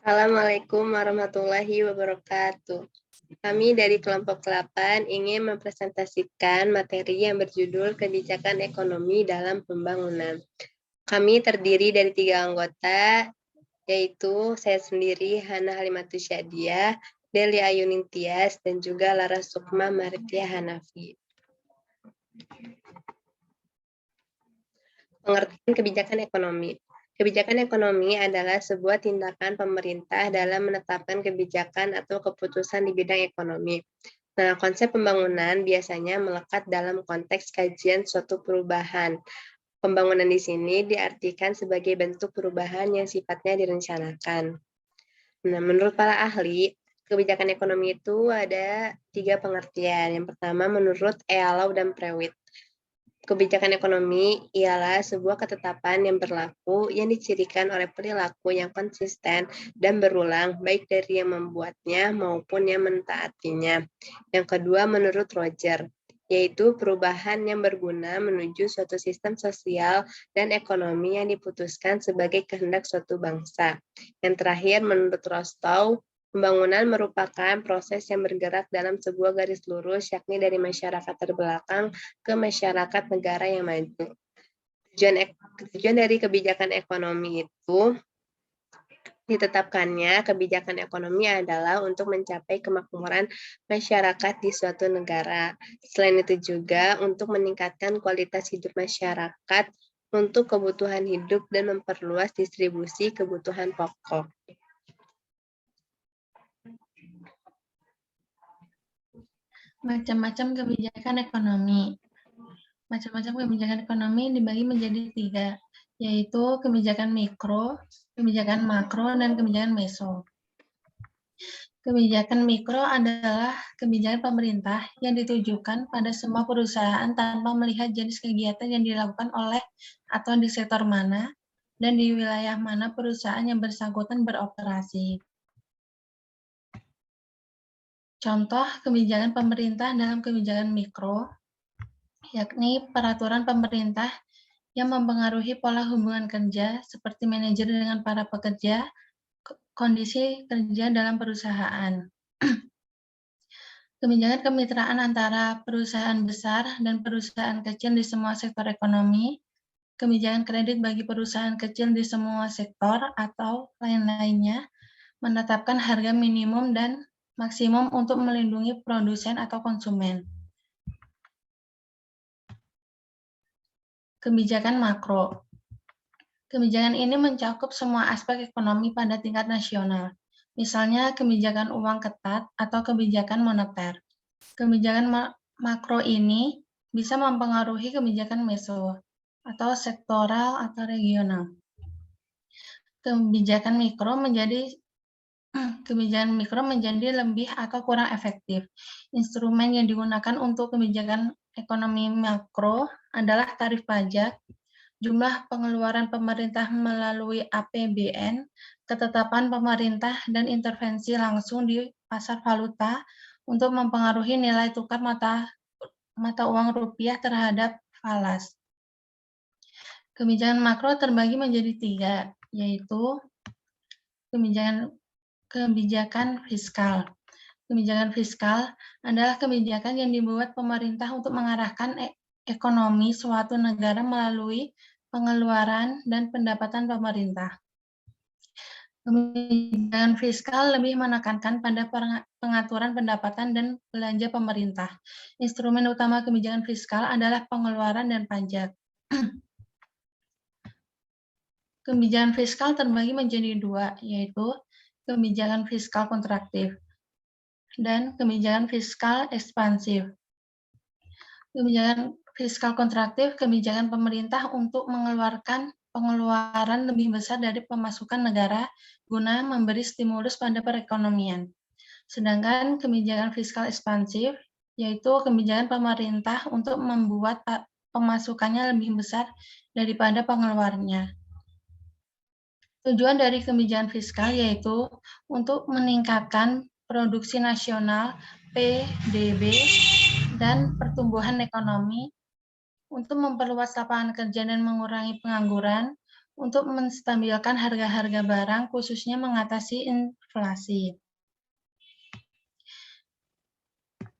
Assalamualaikum warahmatullahi wabarakatuh. Kami dari kelompok 8 ingin mempresentasikan materi yang berjudul Kebijakan Ekonomi dalam Pembangunan. Kami terdiri dari 3 anggota, yaitu saya sendiri, Hana Halimatus Syadiah, Deli Ayuning Tias, dan juga Lara Sukma Maritia Hanafi. Pengertian kebijakan ekonomi. Kebijakan ekonomi adalah sebuah tindakan pemerintah dalam menetapkan kebijakan atau keputusan di bidang ekonomi. Nah, konsep pembangunan biasanya melekat dalam konteks kajian suatu perubahan. Pembangunan di sini diartikan sebagai bentuk perubahan yang sifatnya direncanakan. Nah, menurut para ahli, kebijakan ekonomi itu ada 3 pengertian. Yang pertama, menurut Ealau dan Prewitt. Kebijakan ekonomi ialah sebuah ketetapan yang berlaku yang dicirikan oleh perilaku yang konsisten dan berulang, baik dari yang membuatnya maupun yang mentaatinya. Yang kedua, menurut Roger, yaitu perubahan yang berguna menuju suatu sistem sosial dan ekonomi yang diputuskan sebagai kehendak suatu bangsa. Yang terakhir, menurut Rostow, pembangunan merupakan proses yang bergerak dalam sebuah garis lurus, yakni dari masyarakat terbelakang ke masyarakat negara yang maju. Tujuan dari kebijakan ekonomi itu ditetapkannya kebijakan ekonomi adalah untuk mencapai kemakmuran masyarakat di suatu negara. Selain itu juga untuk meningkatkan kualitas hidup masyarakat untuk kebutuhan hidup dan memperluas distribusi kebutuhan pokok. Macam-macam kebijakan ekonomi. Macam-macam kebijakan ekonomi dibagi menjadi 3, yaitu kebijakan mikro, kebijakan makro, dan kebijakan meso. Kebijakan mikro adalah kebijakan pemerintah yang ditujukan pada semua perusahaan tanpa melihat jenis kegiatan yang dilakukan oleh atau di sektor mana dan di wilayah mana perusahaan yang bersangkutan beroperasi. Contoh kebijakan pemerintah dalam kebijakan mikro, yakni peraturan pemerintah yang mempengaruhi pola hubungan kerja seperti manajer dengan para pekerja, kondisi kerja dalam perusahaan. Kebijakan kemitraan antara perusahaan besar dan perusahaan kecil di semua sektor ekonomi, kebijakan kredit bagi perusahaan kecil di semua sektor atau lain-lainnya, menetapkan harga minimum dan maksimum untuk melindungi produsen atau konsumen. Kebijakan makro. Kebijakan ini mencakup semua aspek ekonomi pada tingkat nasional, misalnya kebijakan uang ketat atau kebijakan moneter. Kebijakan makro ini bisa mempengaruhi kebijakan meso atau sektoral atau regional. Kebijakan mikro menjadi lebih atau kurang efektif. Instrumen yang digunakan untuk kebijakan ekonomi makro adalah tarif pajak, jumlah pengeluaran pemerintah melalui APBN, ketetapan pemerintah, dan intervensi langsung di pasar valuta untuk mempengaruhi nilai tukar mata uang rupiah terhadap falas. Kebijakan makro terbagi menjadi 3, yaitu kebijakan fiskal. Kebijakan fiskal adalah kebijakan yang dibuat pemerintah untuk mengarahkan ekonomi suatu negara melalui pengeluaran dan pendapatan pemerintah. Kebijakan fiskal lebih menekankan pada pengaturan pendapatan dan belanja pemerintah. Instrumen utama kebijakan fiskal adalah pengeluaran dan pajak. Kebijakan fiskal terbagi menjadi 2, yaitu kebijakan fiskal kontraktif dan kebijakan fiskal ekspansif. Kebijakan fiskal kontraktif, kebijakan pemerintah untuk mengeluarkan pengeluaran lebih besar dari pemasukan negara guna memberi stimulus pada perekonomian. Sedangkan kebijakan fiskal ekspansif, yaitu kebijakan pemerintah untuk membuat pemasukannya lebih besar daripada pengeluarannya. Tujuan dari kebijakan fiskal yaitu untuk meningkatkan produksi nasional (PDB) dan pertumbuhan ekonomi, untuk memperluas lapangan kerja dan mengurangi pengangguran, untuk menstabilkan harga-harga barang, khususnya mengatasi inflasi.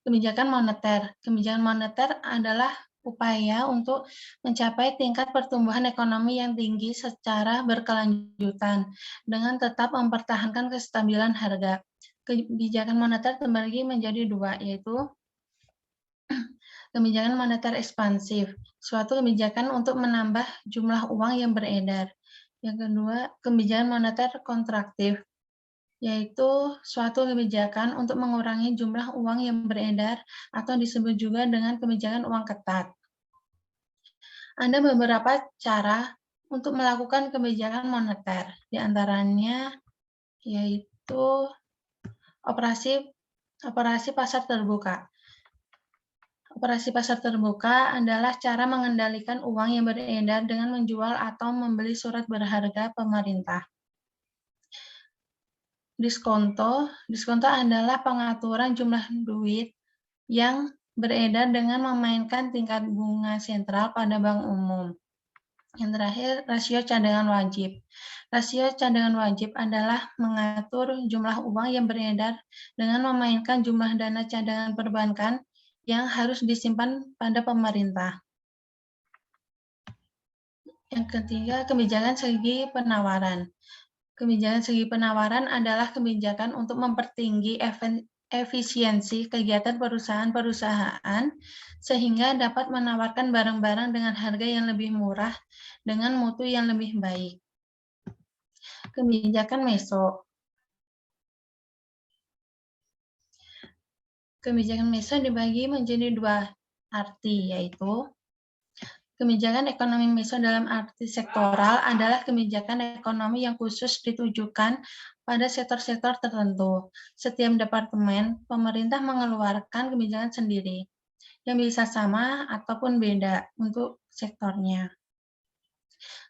Kebijakan moneter. Kebijakan moneter adalah upaya untuk mencapai tingkat pertumbuhan ekonomi yang tinggi secara berkelanjutan dengan tetap mempertahankan kestabilan harga. Kebijakan moneter terbagi menjadi dua, yaitu kebijakan moneter ekspansif, suatu kebijakan untuk menambah jumlah uang yang beredar. Yang kedua, kebijakan moneter kontraktif, yaitu suatu kebijakan untuk mengurangi jumlah uang yang beredar atau disebut juga dengan kebijakan uang ketat. Ada beberapa cara untuk melakukan kebijakan moneter, di antaranya yaitu operasi pasar terbuka. Operasi pasar terbuka adalah cara mengendalikan uang yang beredar dengan menjual atau membeli surat berharga pemerintah. Diskonto adalah pengaturan jumlah duit yang beredar dengan memainkan tingkat bunga sentral pada bank umum. Yang terakhir, rasio cadangan wajib. Rasio cadangan wajib adalah mengatur jumlah uang yang beredar dengan memainkan jumlah dana cadangan perbankan yang harus disimpan pada pemerintah. Yang ketiga, kebijakan segi penawaran. Kebijakan segi penawaran adalah kebijakan untuk mempertinggi efisiensi kegiatan perusahaan-perusahaan sehingga dapat menawarkan barang-barang dengan harga yang lebih murah dengan mutu yang lebih baik. Kebijakan meso. Kebijakan meso dibagi menjadi dua arti, yaitu kebijakan ekonomi meso dalam arti sektoral adalah kebijakan ekonomi yang khusus ditujukan pada sektor-sektor tertentu. Setiap departemen pemerintah mengeluarkan kebijakan sendiri yang bisa sama ataupun beda untuk sektornya.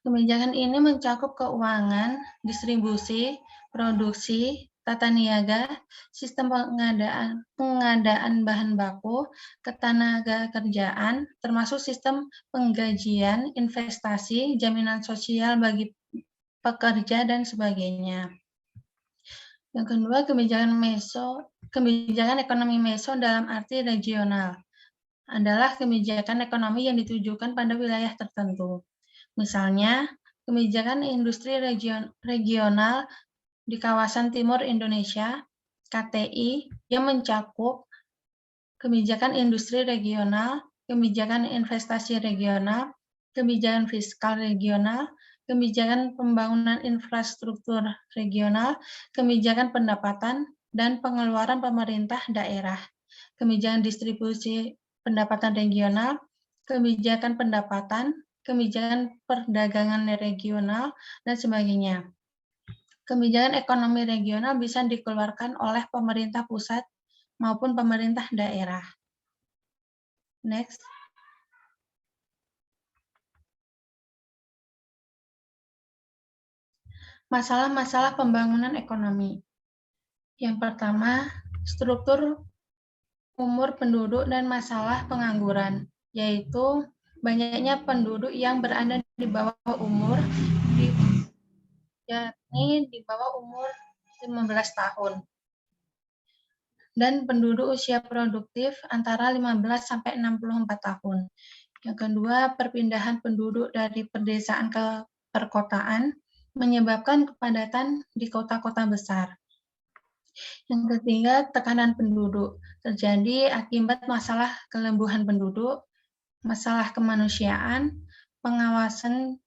Kebijakan ini mencakup keuangan, distribusi, produksi, tata niaga, sistem pengadaan bahan baku, ketenaga kerjaan, termasuk sistem penggajian, investasi, jaminan sosial bagi pekerja, dan sebagainya. Yang kedua, kebijakan ekonomi meso dalam arti regional adalah kebijakan ekonomi yang ditujukan pada wilayah tertentu. Misalnya, kebijakan industri regional di kawasan timur Indonesia, KTI, yang mencakup kebijakan industri regional, kebijakan investasi regional, kebijakan fiskal regional, kebijakan pembangunan infrastruktur regional, kebijakan pendapatan dan pengeluaran pemerintah daerah, kebijakan distribusi pendapatan regional, kebijakan pendapatan, kebijakan perdagangan regional, dan sebagainya. Kebijakan ekonomi regional bisa dikeluarkan oleh pemerintah pusat maupun pemerintah daerah. Next. Masalah-masalah pembangunan ekonomi. Yang pertama, struktur umur penduduk dan masalah pengangguran, yaitu banyaknya penduduk yang berada di bawah umur, yakni di bawah umur 15 tahun. Dan penduduk usia produktif antara 15 sampai 64 tahun. Yang kedua, perpindahan penduduk dari pedesaan ke perkotaan menyebabkan kepadatan di kota-kota besar. Yang ketiga, tekanan penduduk terjadi akibat masalah kelembuhan penduduk, masalah kemanusiaan, pengawasan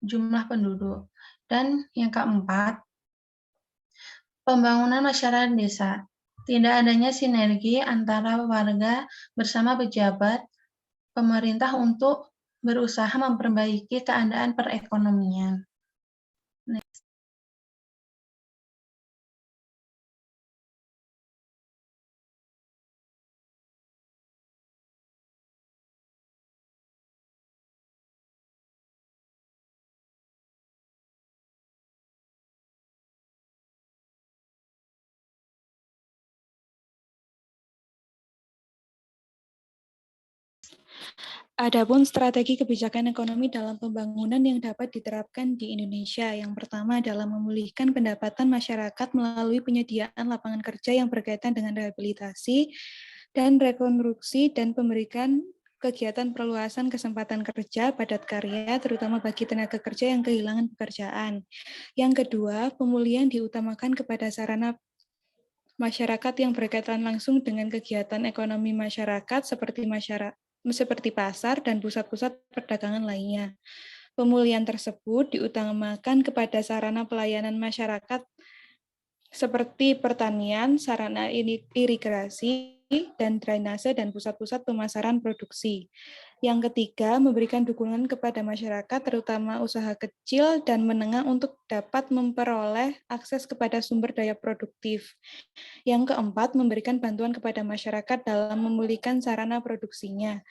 jumlah penduduk. Dan yang keempat, pembangunan masyarakat desa. Tidak adanya sinergi antara warga bersama pejabat pemerintah untuk berusaha memperbaiki keadaan perekonomian. Next. Adapun strategi kebijakan ekonomi dalam pembangunan yang dapat diterapkan di Indonesia, yang pertama adalah memulihkan pendapatan masyarakat melalui penyediaan lapangan kerja yang berkaitan dengan rehabilitasi dan rekonstruksi dan memberikan kegiatan perluasan kesempatan kerja padat karya, terutama bagi tenaga kerja yang kehilangan pekerjaan. Yang kedua, pemulihan diutamakan kepada sarana masyarakat yang berkaitan langsung dengan kegiatan ekonomi masyarakat seperti pasar dan pusat-pusat perdagangan lainnya. Pemulihan tersebut diutamakan kepada sarana pelayanan masyarakat seperti pertanian, sarana irigasi, dan drainase, dan pusat-pusat pemasaran produksi. Yang ketiga, memberikan dukungan kepada masyarakat, terutama usaha kecil dan menengah untuk dapat memperoleh akses kepada sumber daya produktif. Yang keempat, memberikan bantuan kepada masyarakat dalam memulihkan sarana produksinya.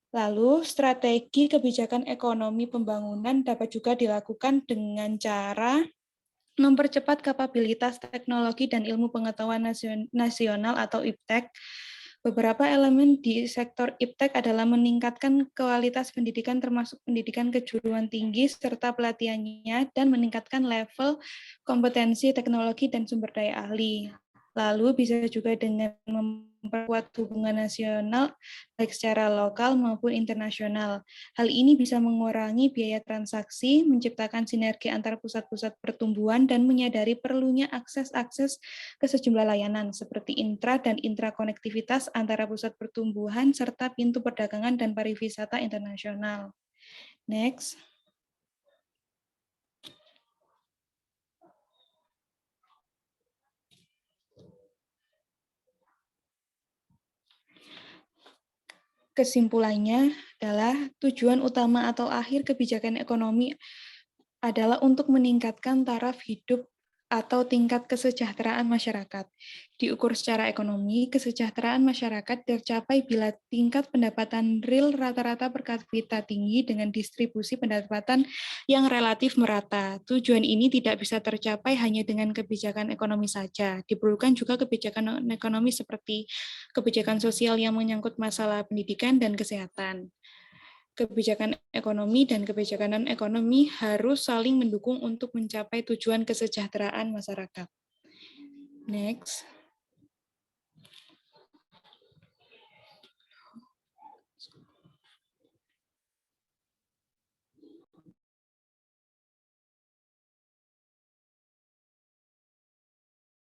Lalu, strategi kebijakan ekonomi pembangunan dapat juga dilakukan dengan cara mempercepat kapabilitas teknologi dan ilmu pengetahuan nasional atau IPTEK. Beberapa elemen di sektor IPTEK adalah meningkatkan kualitas pendidikan termasuk pendidikan kejuruan tinggi serta pelatihannya dan meningkatkan level kompetensi teknologi dan sumber daya ahli. Lalu bisa juga dengan memperkuat hubungan nasional baik secara lokal maupun internasional. Hal ini bisa mengurangi biaya transaksi, menciptakan sinergi antar pusat-pusat pertumbuhan, dan menyadari perlunya akses-akses ke sejumlah layanan seperti intra dan intrakonektivitas antara pusat pertumbuhan serta pintu perdagangan dan pariwisata internasional. Next. Kesimpulannya adalah tujuan utama atau akhir kebijakan ekonomi adalah untuk meningkatkan taraf hidup atau tingkat kesejahteraan masyarakat. Diukur secara ekonomi, kesejahteraan masyarakat tercapai bila tingkat pendapatan real rata-rata per kapita tinggi dengan distribusi pendapatan yang relatif merata. Tujuan ini tidak bisa tercapai hanya dengan kebijakan ekonomi saja. Diperlukan juga kebijakan ekonomi seperti kebijakan sosial yang menyangkut masalah pendidikan dan kesehatan. Kebijakan ekonomi dan kebijakan non-ekonomi harus saling mendukung untuk mencapai tujuan kesejahteraan masyarakat. Next.